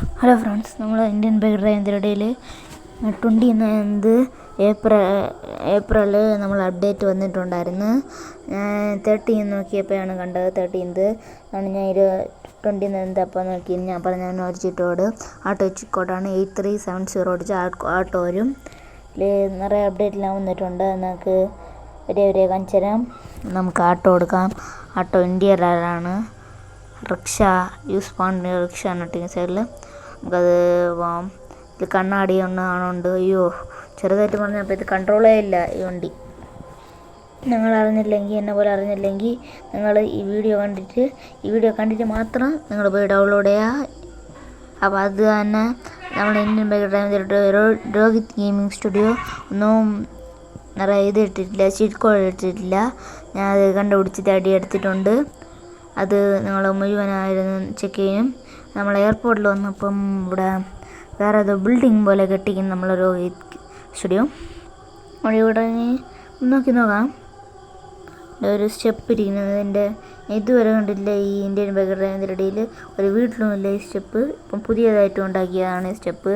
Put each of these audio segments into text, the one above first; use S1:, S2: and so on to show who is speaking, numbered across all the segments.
S1: Hello friends, നമ്മൾ Indian bike ഡ്രൈവിൻ്റെ ഇടയിൽ 29 April നമ്മൾ അപ്ഡേറ്റ് വന്നിട്ടുണ്ടായിരുന്നു. ഞാൻ 13 നോക്കിയപ്പോഴാണ് കണ്ടത്. 13 ആണ് ഞാൻ 29 അപ്പോൾ നോക്കി. അപ്പോൾ ഞാൻ ഓടിച്ചിട്ടോട് ആട്ടോ ചിക്കോട്ടാണ് 8370 ഓടിച്ച് ആട്ടോ വരും. നിറയെ അപ്ഡേറ്റെല്ലാം വന്നിട്ടുണ്ട്. നമുക്ക് ഒരേ കാണിച്ചു തരാം. നമുക്ക് ആട്ടോ കൊടുക്കാം. ആട്ടോ ഇന്ത്യയിലാണ്. റിക്ഷ യൂസ് പാണ്ട് റിക്ഷ എന്നിട്ട് സൈഡിൽ നമുക്കത് പോവാം. ഇത് കണ്ണാടി കാണുന്നുണ്ട്. അയ്യോ, ചെറുതായിട്ട് പറഞ്ഞപ്പോൾ ഇത് കൺട്രോളേ ഇല്ല ഈ വണ്ടി. നിങ്ങൾ അറിഞ്ഞില്ലെങ്കിൽ, എന്നെ പോലെ അറിഞ്ഞില്ലെങ്കിൽ, നിങ്ങൾ ഈ വീഡിയോ കണ്ടിട്ട് മാത്രം നിങ്ങൾ പോയി ഡൗൺലോഡ് ചെയ്യുക. അപ്പോൾ അത് തന്നെ നമ്മൾ ഇന്ത്യൻ ബൈക്ക് ഡ്രൈവിൻ്റെ രോഹിത് ഗെയിമിംഗ് സ്റ്റുഡിയോ ഒന്നും നിറയെ ഇത് ഇട്ടിട്ടില്ല, ചീറ്റ് കോഡ് ഇട്ടിട്ടില്ല. ഞാൻ അത് കണ്ടുപിടിച്ചിട്ട് എടുത്തിട്ടുണ്ട്. അത് നിങ്ങൾ മുഴുവനായിരുന്നു ചെക്ക് ചെയ്യും. നമ്മൾ എയർപോർട്ടിൽ വന്നപ്പം ഇവിടെ വേറെ ഏതോ ബിൽഡിംഗ് പോലെ കെട്ടിക്കുന്നു നമ്മൾ രോഹിത് സ്റ്റുഡിയോ. ഇവിടെ നോക്കാം. ഒരു സ്റ്റെപ്പ് ഇരിക്കുന്നതിൻ്റെ ഇതുവരെ കണ്ടില്ല. ഈ ഇന്ത്യൻ ബൈക്ക് ഡ്രൈവിൻ്റെ ഇടയിൽ ഒരു വീട്ടിലുമില്ല ഈ സ്റ്റെപ്പ്. ഇപ്പം പുതിയതായിട്ട് ഉണ്ടാക്കിയതാണ് ഈ സ്റ്റെപ്പ്.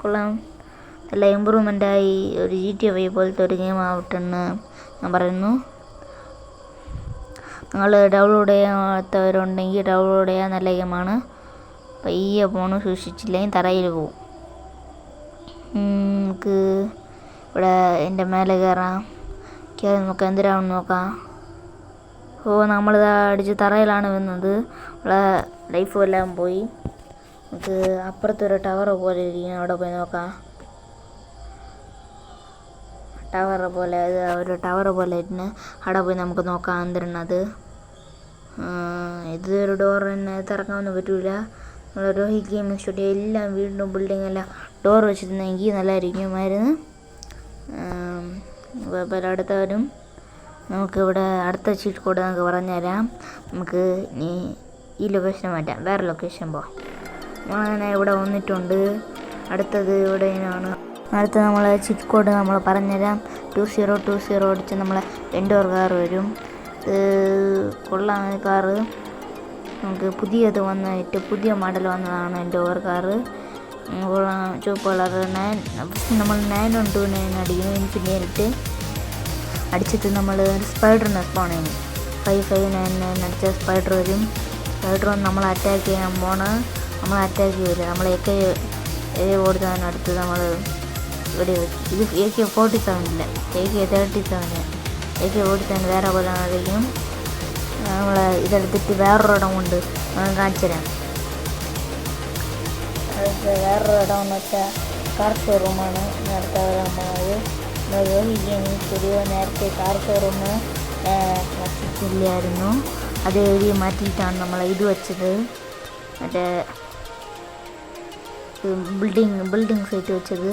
S1: കൊള്ളാം, നല്ല ഇമ്പ്രൂവ്മെൻ്റായി. ഒരു GTA പോലത്തെ ഒരു ഗെയിം ആവട്ടെന്ന് ഞാൻ പറയുന്നു. നിങ്ങൾ ഡൗൺലോഡ് ചെയ്യാത്തവരുണ്ടെങ്കിൽ ഡൗൺലോഡ് ചെയ്യാൻ നല്ല ഗെയിമാണ്. പയ്യെ പോകണം, സൂക്ഷിച്ചില്ലെങ്കിൽ തറയിൽ പോവും. നമുക്ക് ഇവിടെ എൻ്റെ മേലെ കയറി നോക്കാം എന്തിനാണെന്ന് നോക്കാം. നമ്മളിതാ അടിച്ച് തറയിലാണ് വന്നത്. ഇവിടെ ലൈഫും എല്ലാം പോയി. നമുക്ക് അപ്പുറത്തൊരു ടവർ പോലെ ഇരിക്കും, അവിടെ പോയി നോക്കാം. ഒരു ടവർ പോലെ ഇരുന്ന് അവിടെ പോയി നമുക്ക് നോക്കാം എന്തിരുന്നത്. ഇതൊരു ഡോർ തന്നെ തുറക്കാനൊന്നും പറ്റില്ല. നമ്മൾ രോഹിത് ഗെയിമിംഗ് സ്റ്റുഡിയോ എല്ലാം വീണ്ടും ബിൽഡിംഗ് എല്ലാം ഡോർ വെച്ചിരുന്നെങ്കിൽ നല്ലതായിരിക്കുമായിരുന്നു. കുഴപ്പമില്ല. അടുത്തവരും നമുക്കിവിടെ അടുത്ത ചീറ്റ് കോഡ് നമുക്ക് പറഞ്ഞുതരാം. നമുക്ക് ഈ ലൊക്കേഷൻ മാറ്റാം, വേറെ ലൊക്കേഷൻ പോവാം. അങ്ങനെ ഇവിടെ വന്നിട്ടുണ്ട്. അടുത്തത് ഇവിടെയാണ്. അടുത്ത നമ്മൾ ചീറ്റ് കോഡ് നമ്മൾ പറഞ്ഞുതരാം. 2020 അടിച്ച് നമ്മളെ എൻഡോർ കാർ വരും. കൊള്ളാം കാറ്. നമുക്ക് പുതിയത് വന്നിട്ട് പുതിയ മോഡൽ വന്നതാണ് എൻഡോർ കാറ്. ചുവപ്പ് കളർ 9. നമ്മൾ 929 അടിക്കുന്നു. ഇൻഫിനിറ്റ് അടിച്ചിട്ട് നമ്മൾ സ്പൈഡറിനെ സ്പോൺ ചെയ്യും. 5599 അടിച്ച സ്പൈഡർ വരും. സ്പൈഡർ വന്ന് നമ്മൾ അറ്റാക്ക് ചെയ്യാൻ നമ്മൾ അറ്റാക്ക് ചെയ്യില്ല. നമ്മൾ ഓടുന്നതിന് അടുത്ത് നമ്മൾ ഇവിടെ ഇത് AK-47 ഇല്ല, AK-37. AK-47 വേറെ പോലെ ആയിരിക്കും. നമ്മൾ ഇതെടുത്തിട്ട് വേറൊരിടം കൊണ്ട് കാണിച്ചു തരാം. വേറൊരു ഇടം എന്ന് വെച്ചാൽ കാർ ഷോറൂമാണ്. നേരത്തെ രോഹിത് ഗെയിമിംഗ് സ്റ്റുഡിയോ നേരത്തെ കാർ ഷോറൂം നശിച്ചില്ലായിരുന്നു. അത് എഴുതി മാറ്റിയിട്ടാണ് നമ്മൾ ഇത് വെച്ചത്. മറ്റേ ബിൽഡിംഗ് സൈറ്റ് വെച്ചത്.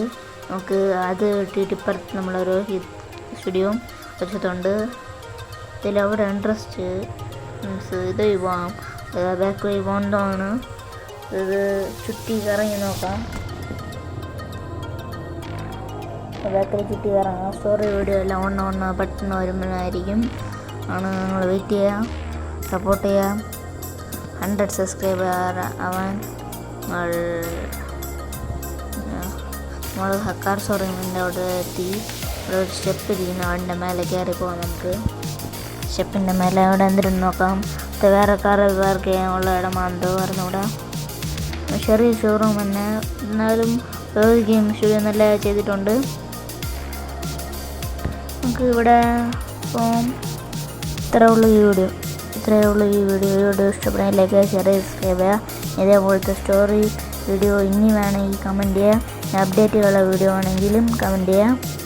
S1: നമുക്ക് അത് ഇട്ടിട്ട് ഇപ്പുറത്ത് നമ്മൾ രോഹിത് സ്റ്റുഡിയോ വെച്ചിട്ടുണ്ട്. ഇതിലവിടെ ഇൻട്രസ്റ്റ് ഇത് പോവാം. ബാക്ക് വഴി പോകേണ്ടതാണ്. ഇത് ചുറ്റി കറങ്ങി നോക്കാം. ബാക്കിൽ ചുറ്റി കറങ്ങാം. സ്റ്റോറി വീഡിയോ എല്ലാം ഒന്ന് പെട്ടെന്ന് വരുമ്പോഴായിരിക്കും. നിങ്ങൾ വെയിറ്റ് ചെയ്യാം, സപ്പോർട്ട് ചെയ്യാം. 100 സബ്സ്ക്രൈബർ ആവാൻ നമ്മൾ കാർ ഷോറൂമിൻ്റെ അവിടെ എത്തി. ഇവിടെ ഒരു സ്റ്റെപ്പ് ഇരിക്കുന്നു. അതിൻ്റെ മേലെ കയറി പോകാം. നമുക്ക് സ്റ്റെപ്പിൻ്റെ മേലെ അവിടെ എന്തിനും നോക്കാം. വേറെ കാർ പാർക്ക് ചെയ്യാനുള്ള ഇടമാണെന്തോ പറഞ്ഞുകൂടാ. ചെറിയ ഷോറൂം തന്നെ, എന്നാലും രോഹിത് ഗെയിം സ്റ്റുഡിയോ നല്ല ചെയ്തിട്ടുണ്ട്. നമുക്ക് ഇവിടെ ഇപ്പം ഇത്രയേ ഉള്ളൂ ഈ വീഡിയോ ഇഷ്ടപ്പെടുന്ന ലൈക്ക് ചെയ്യുക, ഷെയർ ചെയ്യുക, സബ്സ്ക്രൈബ് ചെയ്യുക. ഇതേപോലത്തെ സ്റ്റോറി വീഡിയോ ഇനി വേണമെങ്കിൽ കമൻറ്റ് ചെയ്യുക. അപ്ഡേറ്റുകളുള്ള വീഡിയോ ആണെങ്കിലും കമൻറ്റ് ചെയ്യുക.